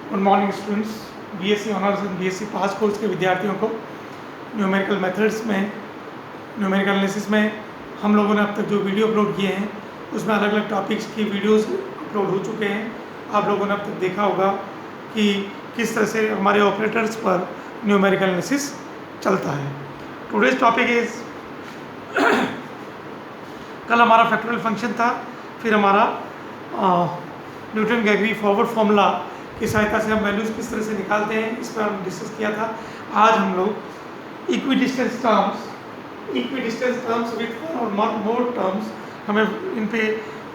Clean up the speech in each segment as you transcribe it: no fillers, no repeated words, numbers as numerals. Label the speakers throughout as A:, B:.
A: Good morning students, BSc honours and BSc pass course के विद्यार्थियों को न्यूमेरिकल मेथड्स में, न्यूमेरिकल एनालिसिस में हम लोगों ने अब तक जो वीडियो अपलोड किए हैं उसमें अलग अलग टॉपिक्स की वीडियोस अपलोड हो चुके हैं। आप लोगों ने अब तक देखा होगा कि किस तरह से हमारे ऑपरेटर्स पर न्यूमेरिकल एनालिसिस चलता है। टुडेज टॉपिक इज कल हमारा फैक्टोरियल फंक्शन था, फिर हमारा न्यूटन गैगरी फॉरवर्ड फॉर्मूला की सहायता से हम वैल्यूज़ किस तरह से निकालते हैं इस पर हम डिस्कस किया था। आज हम लोग इक्विडिस्टेंस टर्म्स विथ वन और मोर टर्म्स, हमें इन पे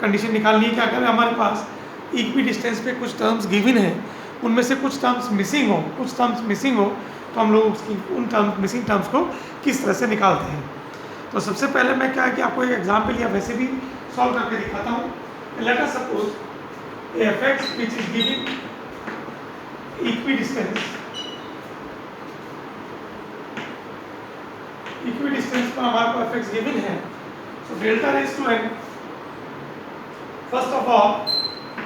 A: कंडीशन निकालनी है कि अगर हमारे पास इक्विडिस्टेंस पे कुछ टर्म्स गिवन है, उनमें से कुछ टर्म्स मिसिंग हो तो हम लोग उसकी उन मिसिंग टर्म्स को किस तरह से निकालते हैं। तो सबसे पहले मैं क्या है कि आपको एक एग्जाम्पल या वैसे भी सॉल्व करके दिखाता हूँ। Late us suppose fx which is given equidistance पर हमारे को fx गिवन है। So delta raise to n, first of all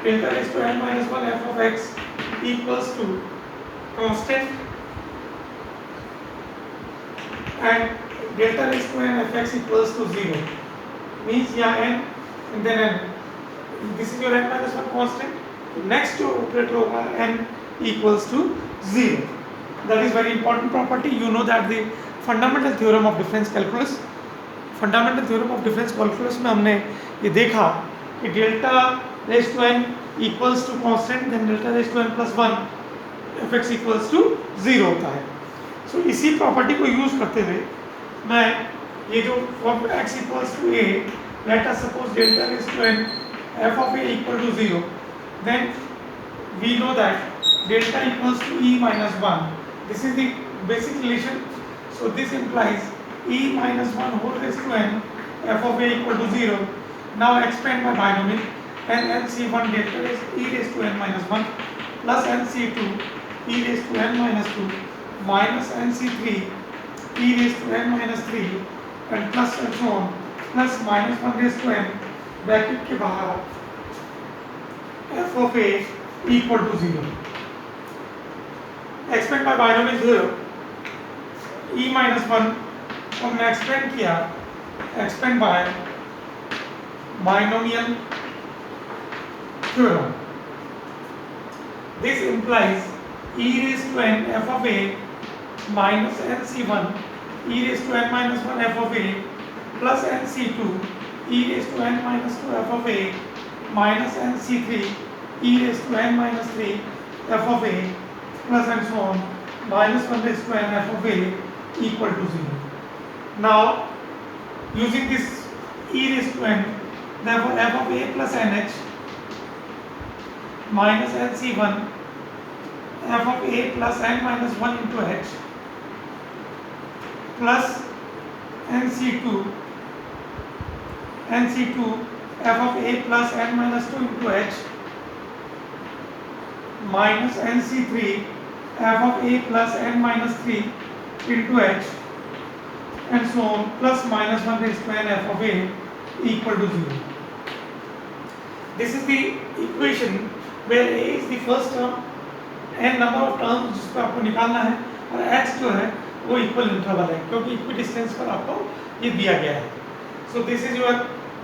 A: delta raise to n minus 1 f of x equals to constant and delta raised to n fx equals to 0 means यहाँ n and then n, this is your n minus 1 constant. Next जो operator होगा n equals to 0. That is very important property. You know that the fundamental theorem of difference calculus में हमने ये देखा कि delta raised to n equals to constant then delta raised to n plus 1 fx equals to 0 होता है। So इसी property को use करते हुए मैं ये जो x equals to a, let us suppose delta raised to n f of a equal to 0, then we know that delta equals to e minus 1. This is the basic relation. So this implies e minus 1 whole raised to n f of a equal to 0. Now expand by binomial and nc1 delta raised e raised to n minus 1 plus nc2 e raised to n minus 2 minus nc3 e raised to n minus 3 and plus and so on plus minus 1 raised to n bracket के बाहर f of a equal to 0. Expand by binomial 0, e minus 1 हमने expand किया, expand by binomial theorem. This implies e raised to n f of a minus nc1 e raised to n minus 1 f of a plus nc2 e raised to n minus 2 f of a minus nc3 e raised to n minus 3 f of a plus and so on minus 1 raised to n f of a equal to 0. Now using this e raised to n, therefore f of a plus nh minus nc1 f of a plus n minus 1 into h plus nc2 f of a plus n minus 2 into h minus nc3 f of a plus n minus 3 into h and so on plus minus 1 raised to n f of a equal to 0. This is the equation where a is the first term, n number of terms जिसको आपको निकालना है और h जो है वो equal interval है क्योंकि इक्विडिस्टेंस पर आपको ये दिया गया है. So this is your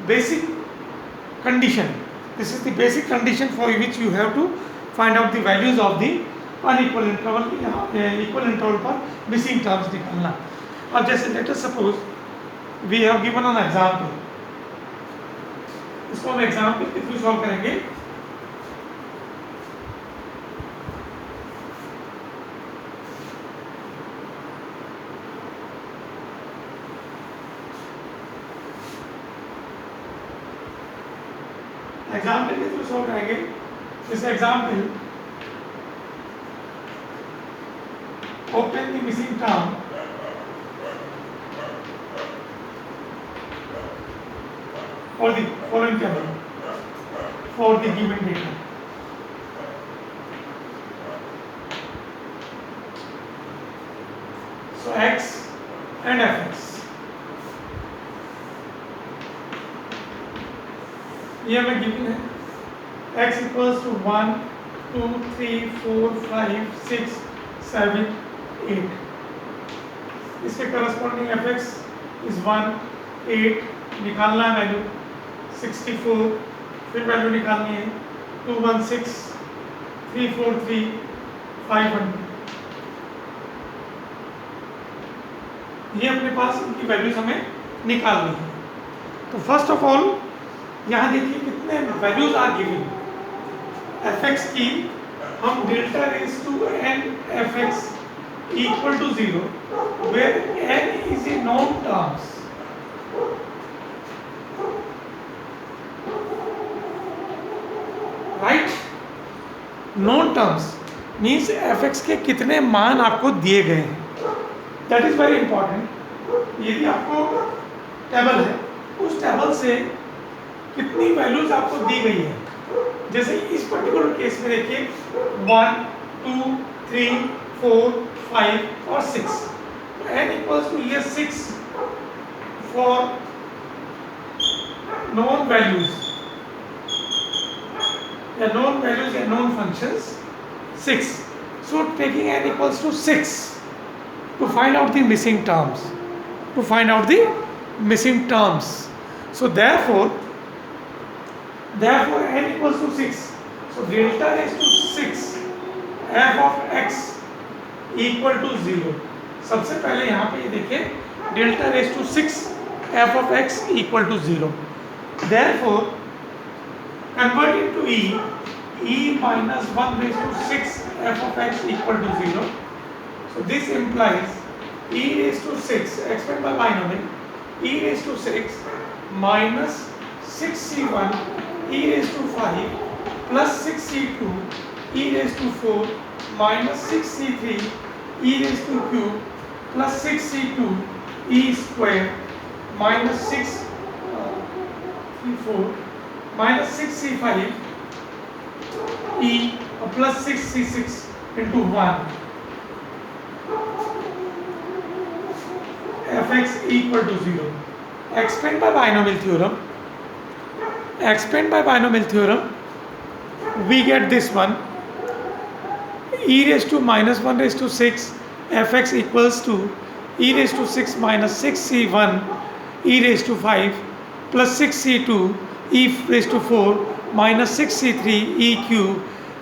A: basic condition. This is the basic condition for which you have to find out the values of the unequal interval. Equal interval पर मिसिंग टर्म्स निकालना. अब जैसे let us suppose we have given an example, इसको हम example के through solve करेंगे. Example के through solve करेंगे. This example open the missing term for the following table for the given data. So x and fx, ये हमें given है x equals to 1 2 3 4 5 6 7 8। इसके करस्पॉन्डिंग एफ एक्स इज 1 8 निकालना है value 64, फिर वैल्यू निकालनी है 216 343 500। ये अपने पास इनकी वैल्यूज हमें निकालनी है। तो फर्स्ट ऑफ ऑल यहाँ देखिए कितने values are given F X की। हम delta raise to N F X equal to 0 where N is a known terms. Right, known terms means F X के कितने मान आपको दिए गए हैं, दैट इज वेरी इंपॉर्टेंट। यदि आपको टेबल है, उस टेबल से कितनी वैल्यूज आपको दी गई है। जैसे इस पर्टिकुलर केस में देखिए 1 2 3 4 5 और 6, n इक्वल्स टू ये 6 फॉर नॉन वैल्यूज या नॉन वैल्यूज या non functions 6। So taking n equals to 6 to find out the missing terms, so therefore n equals to 6, so delta raised to 6 f of x equal to 0। सबसे पहले यहाँ पे ये देखिए delta raised to 6 f of x equal to 0, therefore convert into e minus 1 raised to 6 f of x equal to 0। So this implies e raised to 6 expand by binomial, e raised to 6 minus 6c1 e raised to 5 plus 6c2 e raised to 4 minus 6c3 e raised to q plus 6c2 e square minus 4 minus 6c5 e plus 6c6 into 1 fx equal to 0। Expand by binomial theorem, we get this one, e raised to minus 1 raised to 6 fx equals to e raised to 6 minus 6c1 e raised to 5 plus 6c2 e raised to 4 minus 6c3 e cube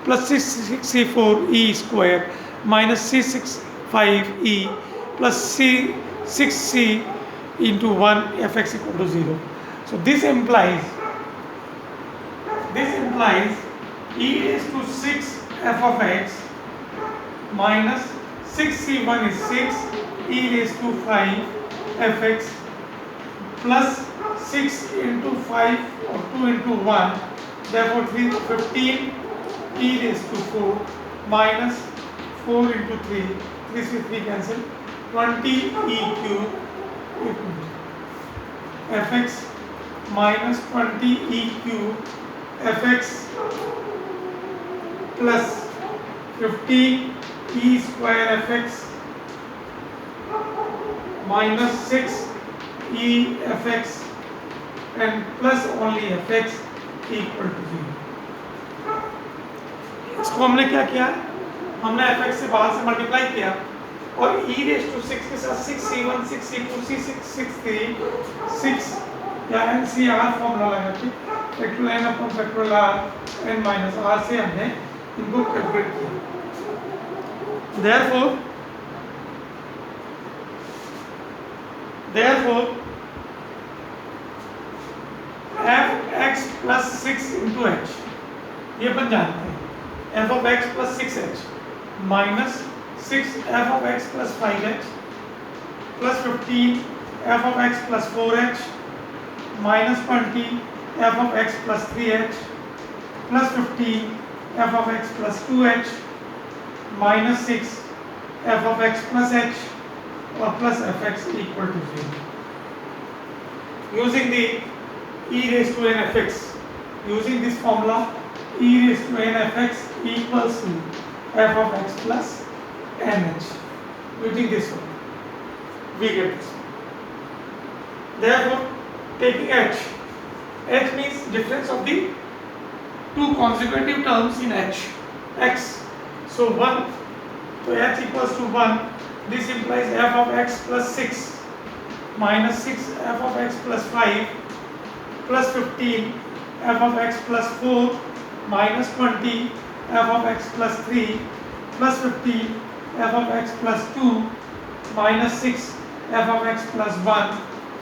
A: plus 6c4 e square minus c65 e plus c6c into 1 fx equal to 0। So this implies e raised to 6 f of x minus 6c1 is 6 e raised to 5 fx plus 6 into 5 or 2 into 1, therefore 15 e raised to 4 minus 4 into 3, 3 से 3 cancel, 20 e cube fx minus 20 e cube fx plus 15 e square fx minus 6 e fx and plus only fx equal to 0। इसको हमने क्या किया, हमने fx से बाहर से multiply किया और e रेज़ टू 6 के साथ 6c1 6c2 c6 6c3 6 या NCR फॉर्मूला लगा के factorial n upon factorial r n minus r से हमने इनको कैलकुलेट किया। therefore fx plus 6 into h ये बन जाता है f of x plus 6h minus 6 f of x plus 5h plus 15 f of x plus 4h minus 20 f of x plus 3h plus 15 f of x plus 2h minus 6 f of x plus h or plus fx equal to 0। Using the e raised to n fx, using this formula e raised to n fx equals to f of x plus nh, using this one we get this one। Therefore taking h means difference of the two consecutive terms in h, x. So 1, so h equals to 1. This implies f of x plus 6 minus 6 f of x plus 5 plus 15 f of x plus 4 minus 20 f of x plus 3 plus 15 f of x plus 2 minus 6 f of x plus 1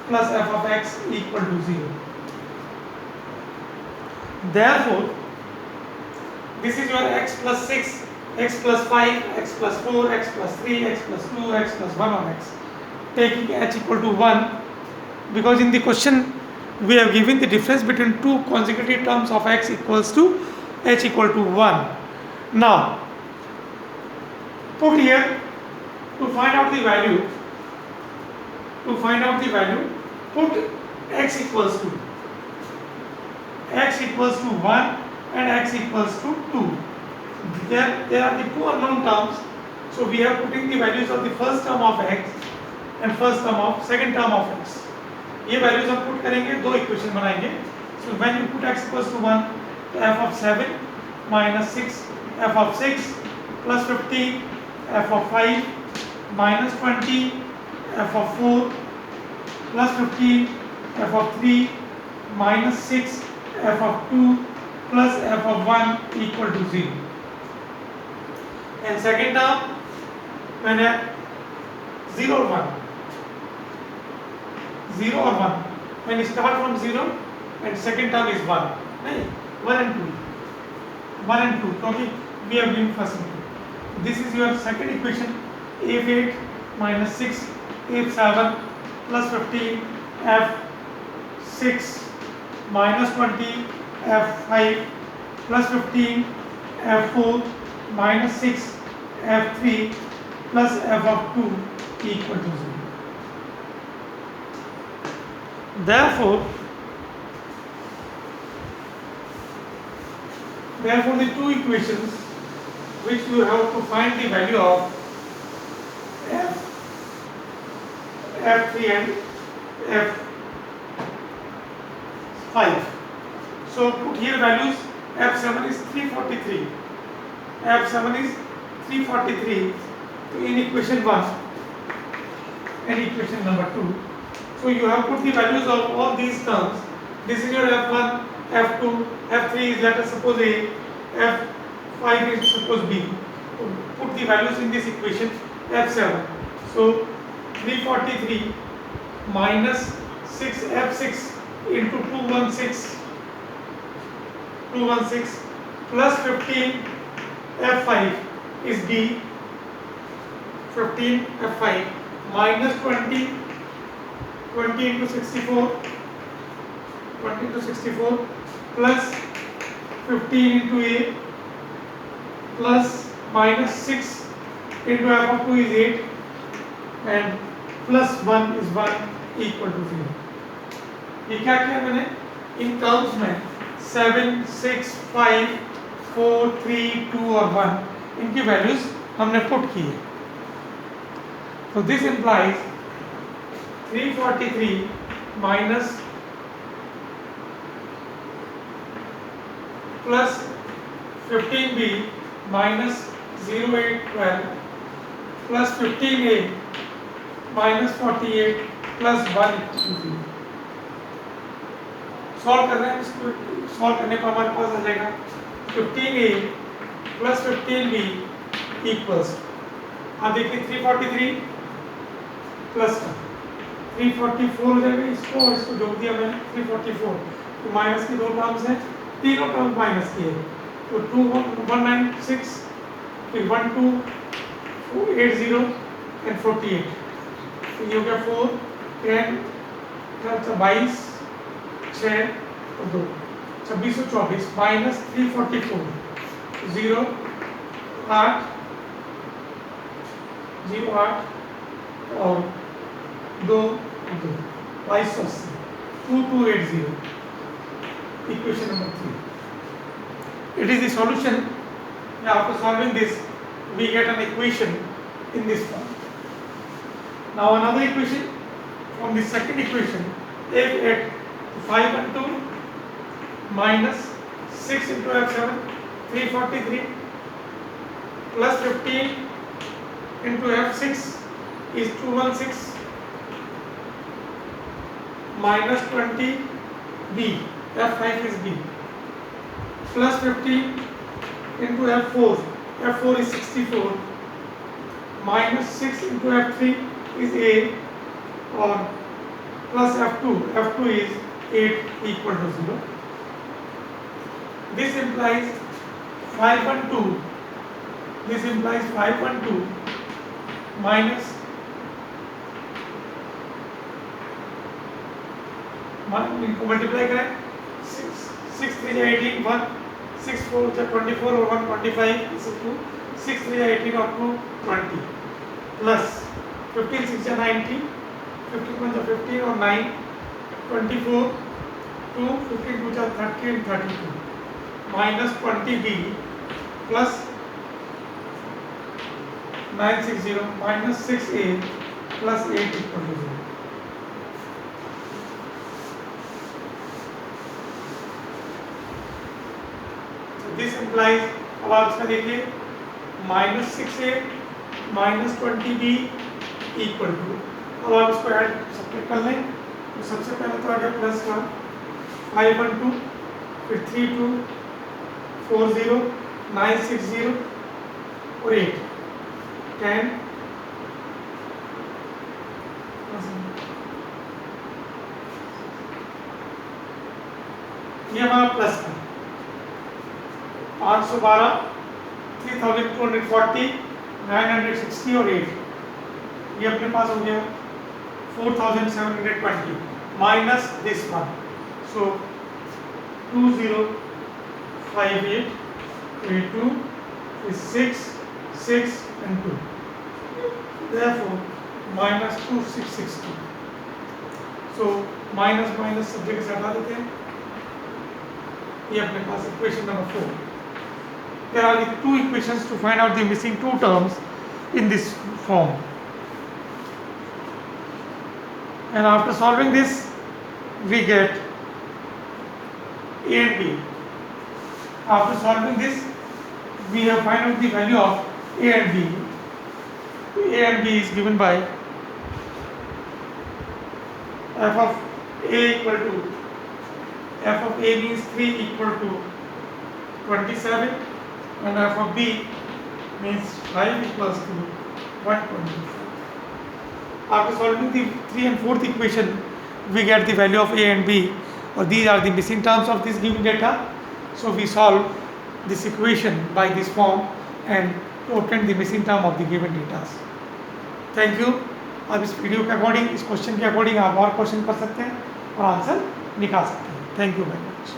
A: plus f of x equal to 0. Therefore, this is your x plus 6, x plus 5, x plus 4, x plus 3, x plus 2, x plus 1 of x. Taking h equal to 1, because in the question we have given the difference between two consecutive terms of x equals to h equal to 1. Now, put here to find out the value, put x equals to 1 and x equals to 2. There are the two unknown terms, so we are putting the values of the first term of x and second term of x. ये values हम put करेंगे, दो equation बनाएंगे. So when you put x equals to 1, f of 7 minus 6 f of 6 plus 15 f of 5 minus 20 f of 4 plus 15 f of 3 minus 6 f of 2 plus f of 1 equal to 0. And second term, when 0 or 1, when you start from 0 and second term is 1, नहीं, 1 and 2, क्योंकि we have given first and 2. This is your second equation, f8 minus 6 f7 plus 15 f6 minus 20 f5 plus 15 f4 minus 6 f3 plus f of 2 equal to 0. Therefore the two equations which you have to find the value of f3 and f5. So put here values. f7 is 343. So in equation 1 and equation number 2. So you have put the values of all these terms. This is your f1, f2, f3 is, let us suppose A, f5 is suppose B. So put the values in this equation f7. So 343 minus 6 f6 into 216 plus 15 f5 is D, 15 f5 minus 20 into 64 plus 15 into A plus minus 6 into f of 2 is 8 and plus 1 is 1 equal to 0. ये क्या किया मैंने in terms में 7, 6, 5, 4, 3, 2 और 1 इनकी values हमने put की है. So this implies 343 minus plus 15b minus 0812 plus 15a minus 48 plus 1 equal to 0. Solve कर रहे हैं इसको. सॉल्व करने पर हमारे पास आ जाएगा 15a plus 15b equals, अब देखिए 343 प्लस का 344 हो जाएगा. इसको और इसको जोड़ दिया मैंने 344. तो माइनस की दो टर्म्स हैं, तीनों टर्म माइनस किए. तो 196 फिर 1280 एंड 48. तो ये हो गया 4 10 22 6 और 2 2624 माइनस 344 0 8 और 2 2280 2280. Equation number 3. It is the solution. After solving this, we get an equation in this form. Now another equation from the second equation, f8 5 and 2 minus 6 into f7 343 plus 15 into F6 is 216 minus 20 B, F5 is B, plus 15 into F4, F4 is 64 minus 6 into F3 is A, or plus F2, F2 is 8 equal to 0. This implies 512, this implies 512 minus इनको multiply करें 6 3 18 1 6 4 24 और 1 25 is equal to 6 3 18 और 2 20 plus 15 6 90 15 1 15 और 9 24 2 15 2 30 and 32 minus 20b plus 960 minus 6a plus 8 equal to 0. This implies, अब आप इसका देखिए minus 6a minus 20b equal to, अब आप इसको ऐड सब्ट्रैक्ट कर लें तो सबसे पहले तो आ गया प्लस का 512 फिर 32 40 960 और 8 10 ये हमारा प्लस का 512 3240 960 और 8 ये अपने पास हो गया 4720 minus this one, so 2058 82 is 6 and 2, therefore minus 2660. So minus minus सब जगह से हटा देते हैं, ये अपने पास equation number 4. There are two equations to find out the missing two terms in this form. And after solving this, we get A and B. After solving this, we have find out the value of A and B. A and B is given by f of A equal to, f of A means 3 equal to 27 and f of B means 5 equals to 124. After solving the 3 and 4th equation, we get the value of A and B, or these are the missing terms of this given data. So we solve this equation by this form and to obtain the missing term of the given data. Thank you. अब इस video के according, इस question के according आप और question कर सकते हैं और आंसर निकाल सकते हैं. Thank you very much.